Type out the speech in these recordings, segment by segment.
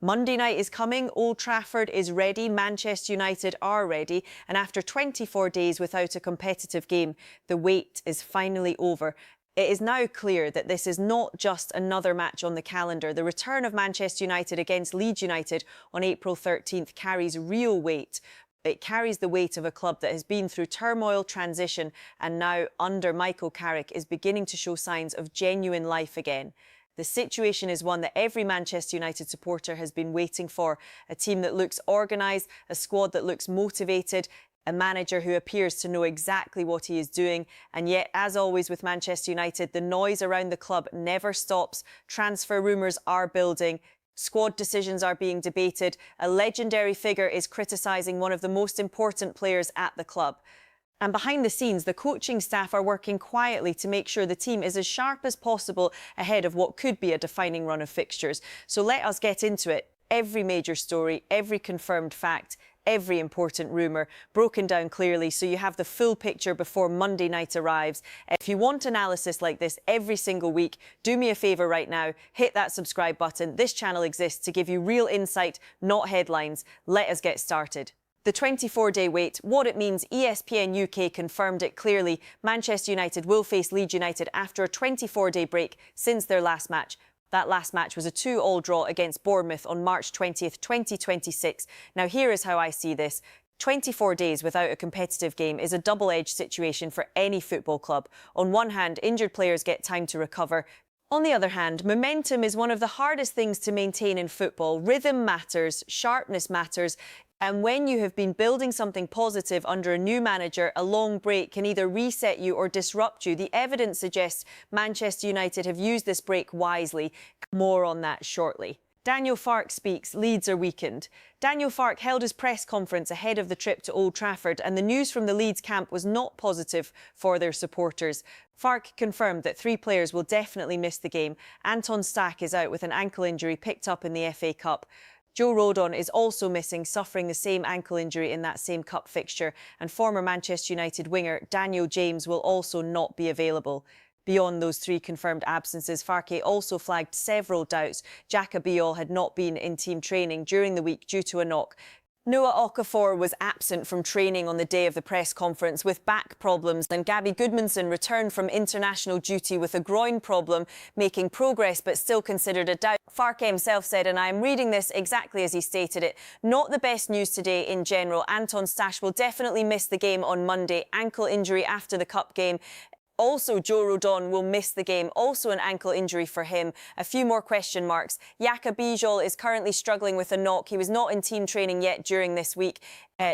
Monday night is coming, Old Trafford is ready, Manchester United are ready, and after 24 days without a competitive game, the wait is finally over. It is now clear that this is not just another match on the calendar. The return of Manchester United against Leeds United on April 13th carries real weight. It carries the weight of a club that has been through turmoil, transition, and now, under Michael Carrick, is beginning to show signs of genuine life again. The situation is one that every Manchester United supporter has been waiting for. A team that looks organised, a squad that looks motivated, a manager who appears to know exactly what he is doing. And yet, as always with Manchester United, the noise around the club never stops. Transfer rumours are building. Squad decisions are being debated. A legendary figure is criticising one of the most important players at the club. And behind the scenes, the coaching staff are working quietly to make sure the team is as sharp as possible ahead of what could be a defining run of fixtures. So let us get into it. Every major story, every confirmed fact, every important rumour broken down clearly so you have the full picture before Monday night arrives. If you want analysis like this every single week, do me a favour right now, hit that subscribe button. This channel exists to give you real insight, not headlines. Let us get started. The 24-day wait, what it means, ESPN UK confirmed it clearly. Manchester United will face Leeds United after a 24-day break since their last match. That last match was a 2-2 draw against Bournemouth on March 20th, 2026. Now, here is how I see this. 24 days without a competitive game is a double-edged situation for any football club. On one hand, injured players get time to recover. On the other hand, momentum is one of the hardest things to maintain in football. Rhythm matters, sharpness matters. And when you have been building something positive under a new manager, a long break can either reset you or disrupt you. The evidence suggests Manchester United have used this break wisely. More on that shortly. Daniel Farke speaks, Leeds are weakened. Daniel Farke held his press conference ahead of the trip to Old Trafford, and the news from the Leeds camp was not positive for their supporters. Farke confirmed that 3 players will definitely miss the game. Anton Stach is out with an ankle injury picked up in the FA Cup. Joe Rodon is also missing, suffering the same ankle injury in that same cup fixture, and former Manchester United winger Daniel James will also not be available. Beyond those 3 confirmed absences, Farke also flagged several doubts. Xhaka Biol had not been in team training during the week due to a knock. Noah Okafor was absent from training on the day of the press conference with back problems, and Gabby Goodmanson returned from international duty with a groin problem, making progress but still considered a doubt. Farke himself said, and I am reading this exactly as he stated it, not the best news today in general. Anton Stach will definitely miss the game on Monday, ankle injury after the cup game. Also, Joe Rodon will miss the game, also an ankle injury for him. A few more question marks. Xhaka Biol is currently struggling with a knock. He was not in team training yet during this week.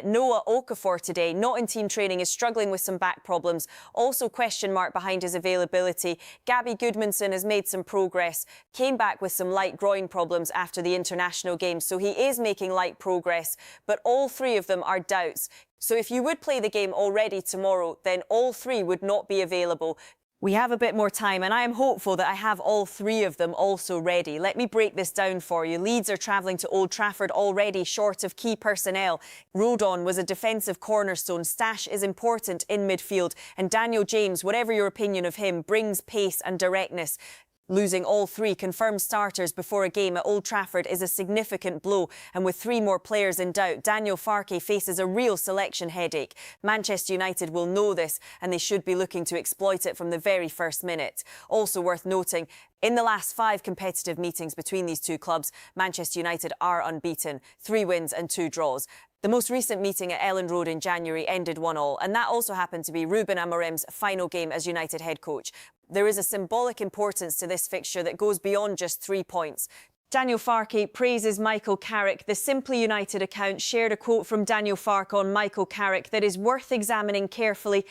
Noah Okafor today, not in team training, is struggling with some back problems. Also question mark behind his availability. Gabby Goodmanson has made some progress, came back with some light groin problems after the international game, so he is making light progress, but all 3 of them are doubts. So if you would play the game already tomorrow, then all 3 would not be available. We have a bit more time, and I am hopeful that I have all 3 of them also ready. Let me break this down for you. Leeds are travelling to Old Trafford already short of key personnel. Rodon was a defensive cornerstone. Stach is important in midfield. And Daniel James, whatever your opinion of him, brings pace and directness. Losing all 3 confirmed starters before a game at Old Trafford is a significant blow, and with 3 more players in doubt, Daniel Farke faces a real selection headache. Manchester United will know this, and they should be looking to exploit it from the very first minute. Also worth noting, in the last 5 competitive meetings between these 2 clubs, Manchester United are unbeaten, 3 wins and 2 draws. The most recent meeting at Ellen Road in January ended 1-1, and that also happened to be Ruben Amorim's final game as United head coach. There is a symbolic importance to this fixture that goes beyond just 3 points. Daniel Farke praises Michael Carrick. The Simply United account shared a quote from Daniel Farke on Michael Carrick that is worth examining carefully.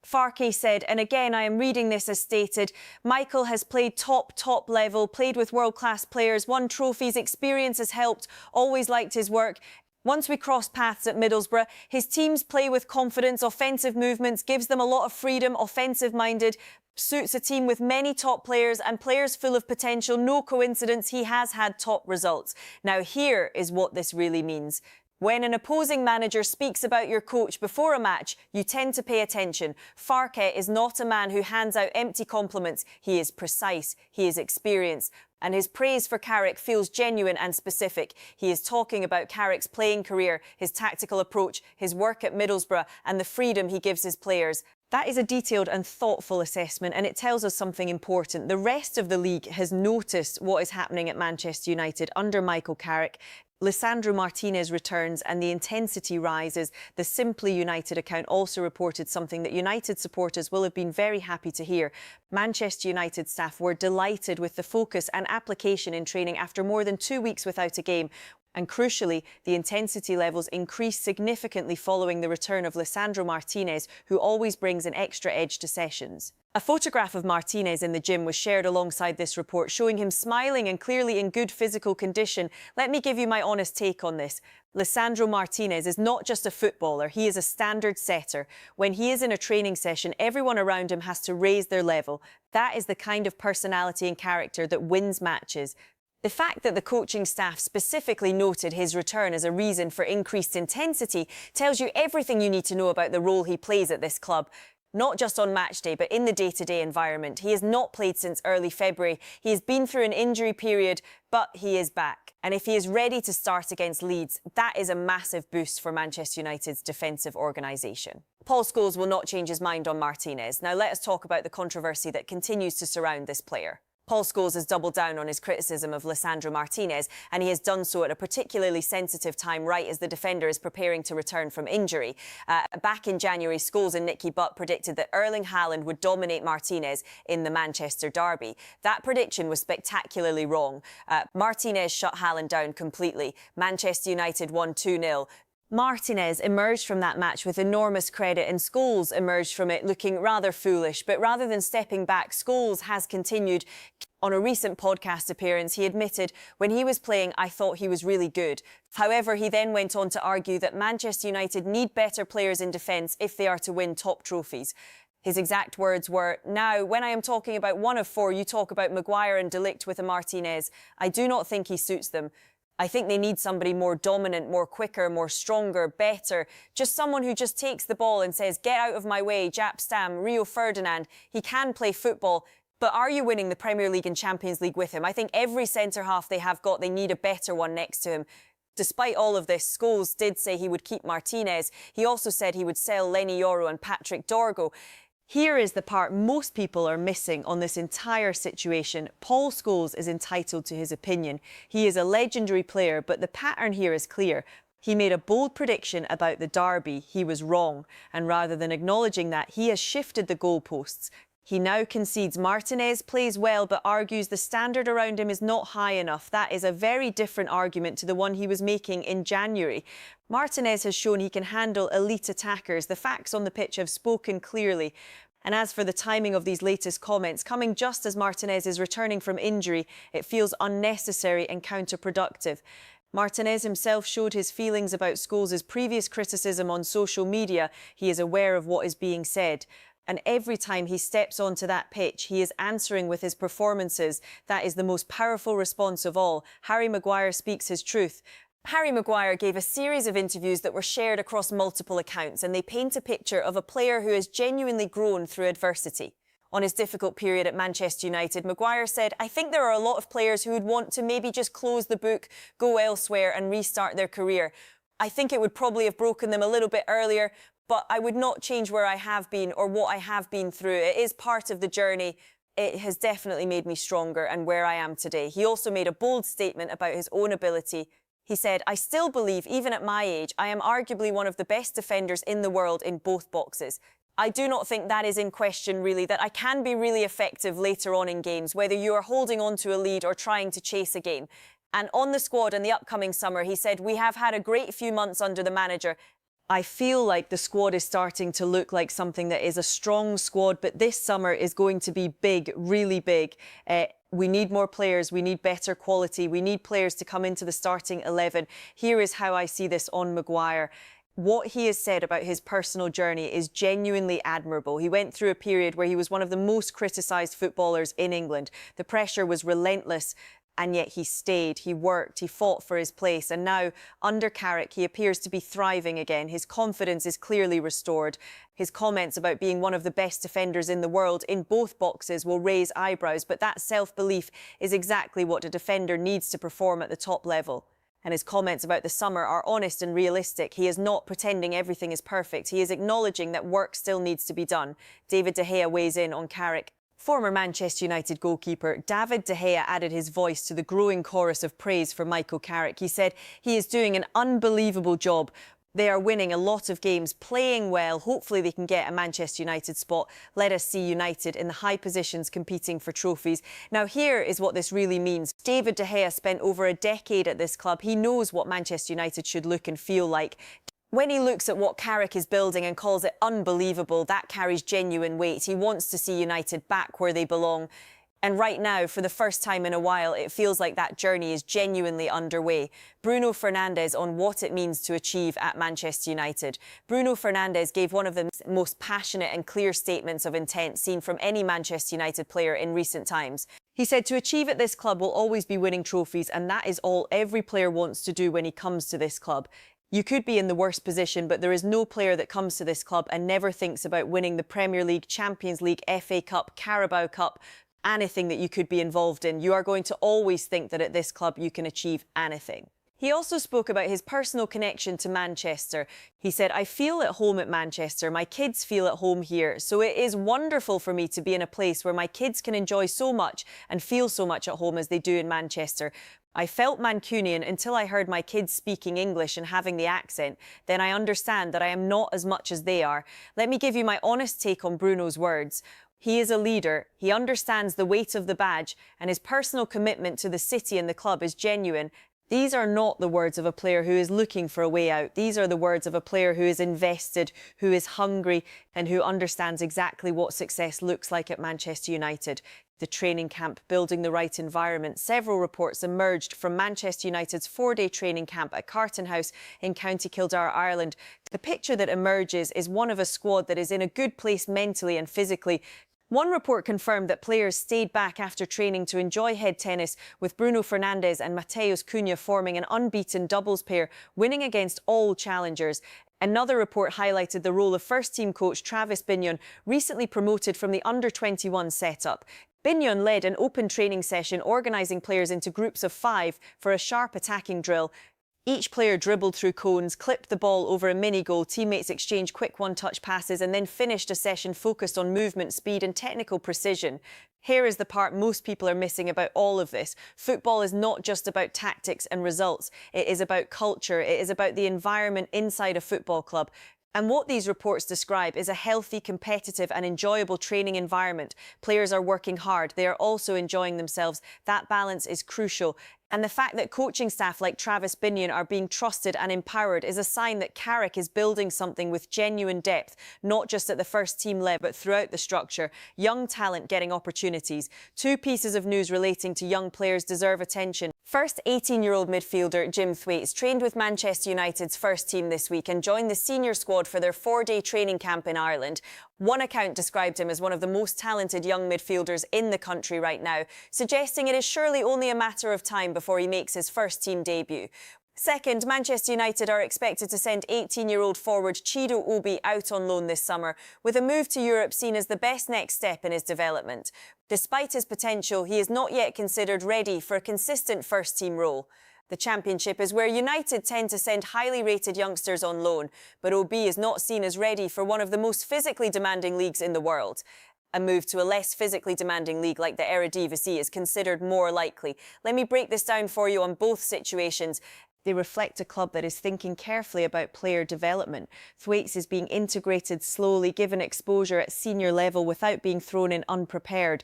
Farke said, and again I am reading this as stated, Michael has played top level, played with world-class players, won trophies, experience has helped, always liked his work. Once we crossed paths at Middlesbrough, his teams play with confidence, offensive movements, gives them a lot of freedom, offensive-minded, suits a team with many top players and players full of potential. No coincidence, he has had top results. Now here is what this really means. When an opposing manager speaks about your coach before a match, you tend to pay attention. Farke is not a man who hands out empty compliments. He is precise, he is experienced, and his praise for Carrick feels genuine and specific. He is talking about Carrick's playing career, his tactical approach, his work at Middlesbrough, and the freedom he gives his players. That is a detailed and thoughtful assessment, and it tells us something important. The rest of the league has noticed what is happening at Manchester United under Michael Carrick. Lisandro Martinez returns and the intensity rises. The Simply United account also reported something that United supporters will have been very happy to hear. Manchester United staff were delighted with the focus and application in training after more than 2 weeks without a game. And crucially, the intensity levels increased significantly following the return of Lisandro Martinez, who always brings an extra edge to sessions. A photograph of Martinez in the gym was shared alongside this report, showing him smiling and clearly in good physical condition. Let me give you my honest take on this. Lisandro Martinez is not just a footballer, he is a standard setter. When he is in a training session, everyone around him has to raise their level. That is the kind of personality and character that wins matches. The fact that the coaching staff specifically noted his return as a reason for increased intensity tells you everything you need to know about the role he plays at this club. Not just on match day, but in the day-to-day environment. He has not played since early February. He has been through an injury period, but he is back. And if he is ready to start against Leeds, that is a massive boost for Manchester United's defensive organisation. Paul Scholes will not change his mind on Martinez. Now let us talk about the controversy that continues to surround this player. Paul Scholes has doubled down on his criticism of Lisandro Martinez, and he has done so at a particularly sensitive time right as the defender is preparing to return from injury. Back in January, Scholes and Nicky Butt predicted that Erling Haaland would dominate Martinez in the Manchester derby. That prediction was spectacularly wrong. Martinez shut Haaland down completely. Manchester United won 2-0. Martinez emerged from that match with enormous credit and Scholes emerged from it looking rather foolish. But rather than stepping back, Scholes has continued. On a recent podcast appearance, he admitted, when he was playing, I thought he was really good. However, he then went on to argue that Manchester United need better players in defence if they are to win top trophies. His exact words were, now, when I am talking about one of four, you talk about Maguire and De Ligt with a Martinez. I do not think he suits them. I think they need somebody more dominant, more quicker, more stronger, better. Just someone who just takes the ball and says, get out of my way, Jaap Stam, Rio Ferdinand. He can play football, but are you winning the Premier League and Champions League with him? I think every centre-half they have got, they need a better one next to him. Despite all of this, Scholes did say he would keep Martinez. He also said he would sell Lenny Yoro and Patrick Dorgo. Here is the part most people are missing on this entire situation. Paul Scholes is entitled to his opinion. He is a legendary player, but the pattern here is clear. He made a bold prediction about the derby. He was wrong. And rather than acknowledging that, he has shifted the goalposts. He now concedes Martinez plays well, but argues the standard around him is not high enough. That is a very different argument to the one he was making in January. Martinez has shown he can handle elite attackers. The facts on the pitch have spoken clearly. And as for the timing of these latest comments, coming just as Martinez is returning from injury, it feels unnecessary and counterproductive. Martinez himself showed his feelings about Scholes' previous criticism on social media. He is aware of what is being said. And every time he steps onto that pitch, he is answering with his performances. That is the most powerful response of all. Harry Maguire speaks his truth. Harry Maguire gave a series of interviews that were shared across multiple accounts, and they paint a picture of a player who has genuinely grown through adversity. On his difficult period at Manchester United, Maguire said, I think there are a lot of players who would want to maybe just close the book, go elsewhere and restart their career. I think it would probably have broken them a little bit earlier, but I would not change where I have been or what I have been through. It is part of the journey. It has definitely made me stronger and where I am today. He also made a bold statement about his own ability. He said, I still believe, even at my age, I am arguably one of the best defenders in the world in both boxes. I do not think that is in question, really, that I can be really effective later on in games, whether you are holding on to a lead or trying to chase a game. And on the squad in the upcoming summer, he said, we have had a great few months under the manager. I feel like the squad is starting to look like something that is a strong squad, but this summer is going to be big, really big. We need more players, we need better quality, we need players to come into the starting 11. Here is how I see this on Maguire. What he has said about his personal journey is genuinely admirable. He went through a period where he was one of the most criticised footballers in England. The pressure was relentless. And yet he stayed, he worked, he fought for his place. And now, under Carrick, he appears to be thriving again. His confidence is clearly restored. His comments about being one of the best defenders in the world in both boxes will raise eyebrows, but that self-belief is exactly what a defender needs to perform at the top level. And his comments about the summer are honest and realistic. He is not pretending everything is perfect. He is acknowledging that work still needs to be done. David De Gea weighs in on Carrick. Former Manchester United goalkeeper David De Gea added his voice to the growing chorus of praise for Michael Carrick. He said he is doing an unbelievable job. They are winning a lot of games, playing well. Hopefully they can get a Manchester United spot. Let us see United in the high positions competing for trophies. Now here is what this really means. David De Gea spent over a decade at this club. He knows what Manchester United should look and feel like. When he looks at what Carrick is building and calls it unbelievable, that carries genuine weight. He wants to see United back where they belong. And right now, for the first time in a while, it feels like that journey is genuinely underway. Bruno Fernandes on what it means to achieve at Manchester United. Bruno Fernandes gave one of the most passionate and clear statements of intent seen from any Manchester United player in recent times. He said to achieve at this club will always be winning trophies, and that is all every player wants to do when he comes to this club. You could be in the worst position, but there is no player that comes to this club and never thinks about winning the Premier League, Champions League, FA Cup, Carabao Cup, anything that you could be involved in. You are going to always think that at this club you can achieve anything. He also spoke about his personal connection to Manchester. He said, I feel at home at Manchester. My kids feel at home here. So it is wonderful for me to be in a place where my kids can enjoy so much and feel so much at home as they do in Manchester. I felt Mancunian until I heard my kids speaking English and having the accent. Then I understand that I am not as much as they are. Let me give you my honest take on Bruno's words. He is a leader, he understands the weight of the badge, and his personal commitment to the city and the club is genuine. These are not the words of a player who is looking for a way out. These are the words of a player who is invested, who is hungry, and who understands exactly what success looks like at Manchester United. The training camp, building the right environment. Several reports emerged from Manchester United's 4-day training camp at Carton House in County Kildare, Ireland. The picture that emerges is one of a squad that is in a good place mentally and physically. One report confirmed that players stayed back after training to enjoy head tennis, with Bruno Fernandes and Matheus Cunha forming an unbeaten doubles pair, winning against all challengers. Another report highlighted the role of first-team coach Travis Binion, recently promoted from the under-21 setup. Binion led an open training session, organising players into groups of 5 for a sharp attacking drill. Each player dribbled through cones, clipped the ball over a mini-goal, teammates exchanged quick one-touch passes and then finished a session focused on movement, speed and technical precision. Here is the part most people are missing about all of this. Football is not just about tactics and results. It is about culture. It is about the environment inside a football club. And what these reports describe is a healthy, competitive and enjoyable training environment. Players are working hard. They are also enjoying themselves. That balance is crucial. And the fact that coaching staff like Travis Binion are being trusted and empowered is a sign that Carrick is building something with genuine depth, not just at the first team level, but throughout the structure. Young talent getting opportunities. 2 pieces of news relating to young players deserve attention. First, 18-year-old midfielder Jim Thwaites trained with Manchester United's first team this week and joined the senior squad for their 4-day training camp in Ireland. One account described him as one of the most talented young midfielders in the country right now, suggesting it is surely only a matter of time before he makes his first team debut. Second, Manchester United are expected to send 18-year-old forward Chido Obi out on loan this summer, with a move to Europe seen as the best next step in his development. Despite his potential, he is not yet considered ready for a consistent first-team role. The Championship is where United tend to send highly rated youngsters on loan, but Obi is not seen as ready for one of the most physically demanding leagues in the world. A move to a less physically demanding league like the Eredivisie is considered more likely. Let me break this down for you on both situations. They reflect a club that is thinking carefully about player development. Thwaites is being integrated slowly, given exposure at senior level without being thrown in unprepared.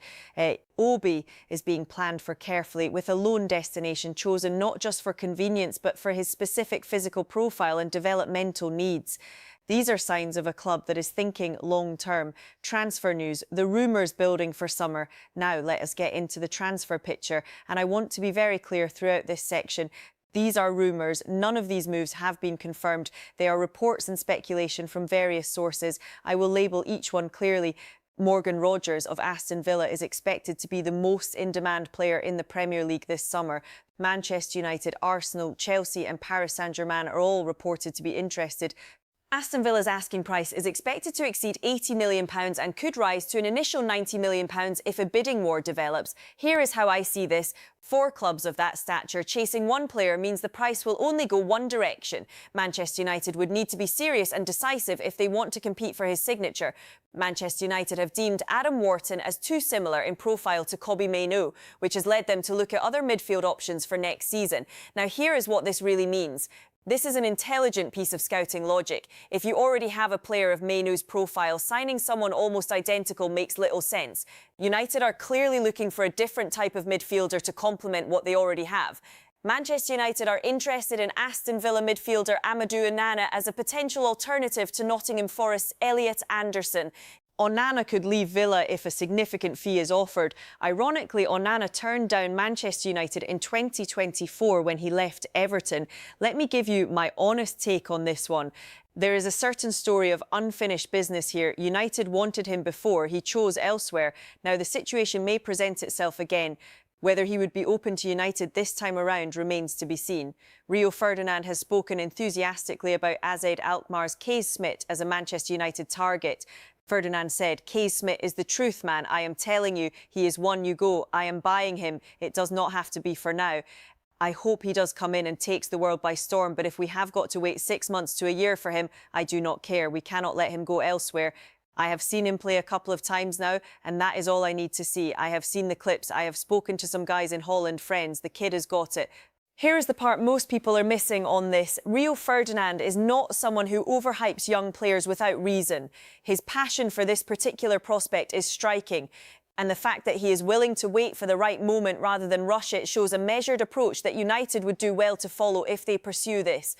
Obi is being planned for carefully, with a loan destination chosen not just for convenience but for his specific physical profile and developmental needs. These are signs of a club that is thinking long-term. Transfer news, the rumours building for summer. Now let us get into the transfer picture, and I want to be very clear throughout this section. These are rumours. None of these moves have been confirmed. They are reports and speculation from various sources. I will label each one clearly. Morgan Rogers of Aston Villa is expected to be the most in-demand player in the Premier League this summer. Manchester United, Arsenal, Chelsea and Paris Saint-Germain are all reported to be interested. Aston Villa's asking price is expected to exceed £80 million and could rise to an initial £90 million if a bidding war develops. Here is how I see this. 4 clubs of that stature chasing one player means the price will only go one direction. Manchester United would need to be serious and decisive if they want to compete for his signature. Manchester United have deemed Adam Wharton as too similar in profile to Kobbie Mainoo, which has led them to look at other midfield options for next season. Now, here is what this really means. This is an intelligent piece of scouting logic. If you already have a player of Mainoo's profile, signing someone almost identical makes little sense. United are clearly looking for a different type of midfielder to complement what they already have. Manchester United are interested in Aston Villa midfielder Amadou Onana as a potential alternative to Nottingham Forest's Elliot Anderson. Onana could leave Villa if a significant fee is offered. Ironically, Onana turned down Manchester United in 2024 when he left Everton. Let me give you my honest take on this one. There is a certain story of unfinished business here. United wanted him before, he chose elsewhere. Now the situation may present itself again. Whether he would be open to United this time around remains to be seen. Rio Ferdinand has spoken enthusiastically about AZ Alkmaar's Kees Smit as a Manchester United target. Ferdinand said, "Kees Smit is the truth, man. I am telling you, he is one you go. I am buying him. It does not have to be for now." I hope he does come in and takes the world by storm, but if we have got to wait 6 months to a year for him, I do not care. We cannot let him go elsewhere. I have seen him play a couple of times now, and that is all I need to see. I have seen the clips. I have spoken to some guys in Holland, friends. The kid has got it. Here is the part most people are missing on this. Rio Ferdinand is not someone who overhypes young players without reason. His passion for this particular prospect is striking. And the fact that he is willing to wait for the right moment rather than rush it shows a measured approach that United would do well to follow if they pursue this.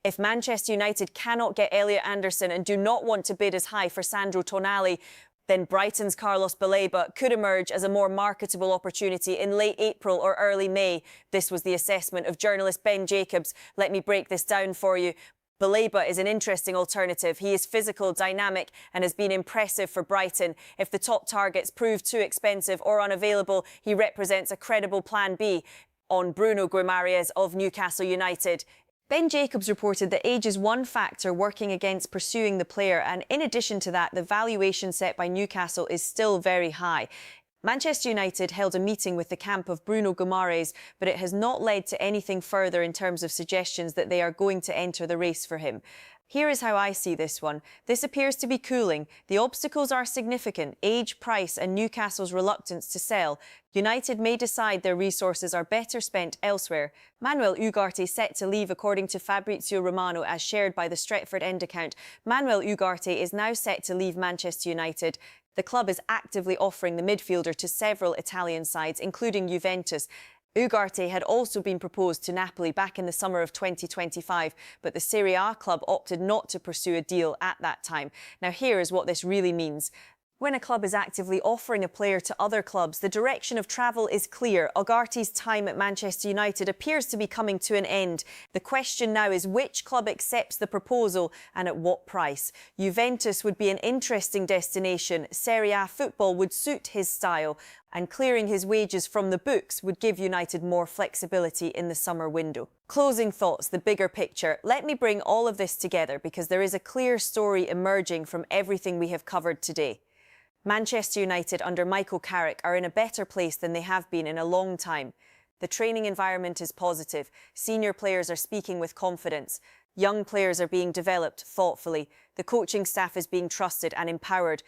If Manchester United cannot get Elliot Anderson and do not want to bid as high for Sandro Tonali, then Brighton's Carlos Baleba could emerge as a more marketable opportunity in late April or early May. This was the assessment of journalist Ben Jacobs. Let me break this down for you. Baleba is an interesting alternative. He is physical, dynamic and has been impressive for Brighton. If the top targets prove too expensive or unavailable, he represents a credible plan B on Bruno Guimaraes of Newcastle United. Ben Jacobs reported that age is one factor working against pursuing the player, and in addition to that, the valuation set by Newcastle is still very high. Manchester United held a meeting with the camp of Bruno Guimaraes, but it has not led to anything further in terms of suggestions that they are going to enter the race for him. Here is how I see this one. This appears to be cooling. The obstacles are significant: age, price and Newcastle's reluctance to sell. United may decide their resources are better spent elsewhere. Manuel Ugarte set to leave, according to Fabrizio Romano, as shared by the Stretford End account. Manuel Ugarte is now set to leave Manchester United. The club is actively offering the midfielder to several Italian sides, including Juventus. Ugarte had also been proposed to Napoli back in the summer of 2025, but the Serie A club opted not to pursue a deal at that time. Now, here is what this really means. When a club is actively offering a player to other clubs, the direction of travel is clear. Ugarte's time at Manchester United appears to be coming to an end. The question now is which club accepts the proposal and at what price. Juventus would be an interesting destination. Serie A football would suit his style, and clearing his wages from the books would give United more flexibility in the summer window. Closing thoughts, the bigger picture. Let me bring all of this together because there is a clear story emerging from everything we have covered today. Manchester United under Michael Carrick are in a better place than they have been in a long time. The training environment is positive. Senior players are speaking with confidence. Young players are being developed thoughtfully. The coaching staff is being trusted and empowered.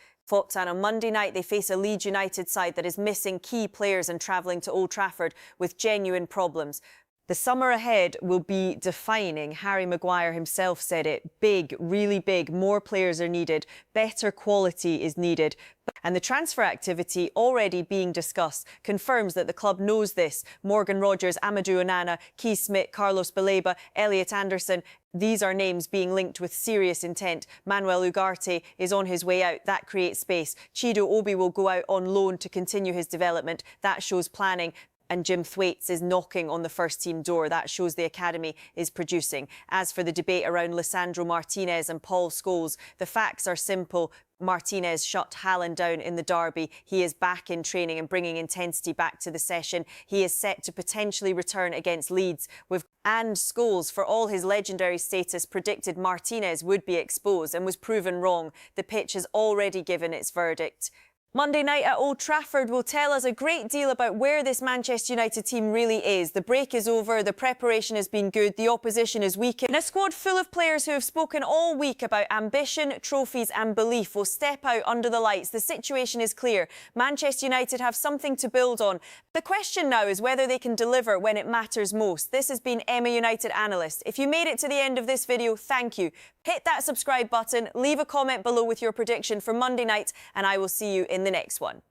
And on Monday night, they face a Leeds United side that is missing key players and travelling to Old Trafford with genuine problems. The summer ahead will be defining. Harry Maguire himself said it. Big, really big. More players are needed. Better quality is needed. And the transfer activity already being discussed confirms that the club knows this. Morgan Rogers, Amadou Onana, Kees Smit, Carlos Baleba, Elliot Anderson. These are names being linked with serious intent. Manuel Ugarte is on his way out. That creates space. Chido Obi will go out on loan to continue his development. That shows planning. and Jim Thwaites is knocking on the first team door. That shows the academy is producing. As for the debate around Lisandro Martinez and Paul Scholes, the facts are simple. Martinez shut Haaland down in the derby. He is back in training and bringing intensity back to the session. He is set to potentially return against Leeds. And Scholes, for all his legendary status, predicted Martinez would be exposed and was proven wrong. The pitch has already given its verdict. Monday night at Old Trafford will tell us a great deal about where this Manchester United team really is. The break is over, the preparation has been good, the opposition is weak. And a squad full of players who have spoken all week about ambition, trophies and belief will step out under the lights. The situation is clear. Manchester United have something to build on. The question now is whether they can deliver when it matters most. This has been Emma United Analyst. If you made it to the end of this video, thank you. Hit that subscribe button, leave a comment below with your prediction for Monday night, and I will see you in the next one.